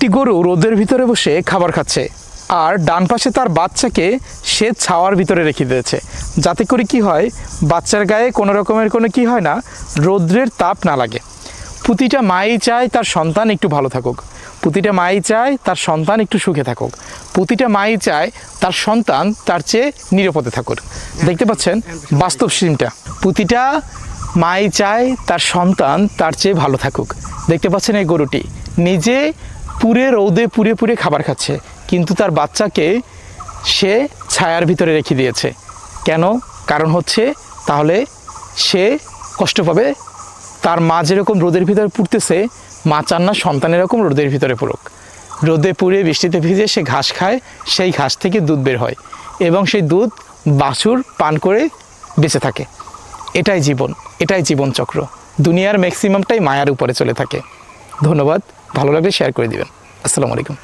একটি গরু রোদের ভিতরে বসে খাবার খাচ্ছে, আর ডান পাশে তার বাচ্চাকে সে ছাওয়ার ভিতরে রেখে দিয়েছে, যাতে করে কি হয়, বাচ্চার গায়ে কোনো রকমের কোনো কি হয় না, রৌদ্রের তাপ না লাগে। প্রতিটা মাই চায় তার সন্তান একটু ভালো থাকুক, প্রতিটা মাই চায় তার সন্তান একটু সুখে থাকুক, প্রতিটা মাই চায় তার সন্তান তার চেয়ে নিরাপদে থাকুক। দেখতে পাচ্ছেন বাস্তব সিনটা, প্রতিটা মাই চায় তার সন্তান তার চেয়ে ভালো থাকুক। দেখতে পাচ্ছেন এই গরুটি নিজে পুরে রৌদে পুড়ে পুড়ে খাবার খাচ্ছে, কিন্তু তার বাচ্চাকে সে ছায়ার ভিতরে রেখে দিয়েছে। কেন? কারণ হচ্ছে তাহলে সে কষ্ট পাবে। তার মা যেরকম রোদের ভিতরে পুড়তেছে, মা চান না সন্তান এরকম রোদের ভিতরে পড়ুক। রোদে পুড়ে বৃষ্টিতে ভিজে সে ঘাস খায়, সেই ঘাস থেকে দুধ বের হয় এবং সেই দুধ বাছুর পান করে বেঁচে থাকে। এটাই জীবন, এটাই জীবনচক্র। দুনিয়ার ম্যাক্সিমামটাই মায়ার উপরে চলে থাকে। ধন্যবাদ, ভালো লাগলে শেয়ার করে দিবেন। আসসালামু আলাইকুম।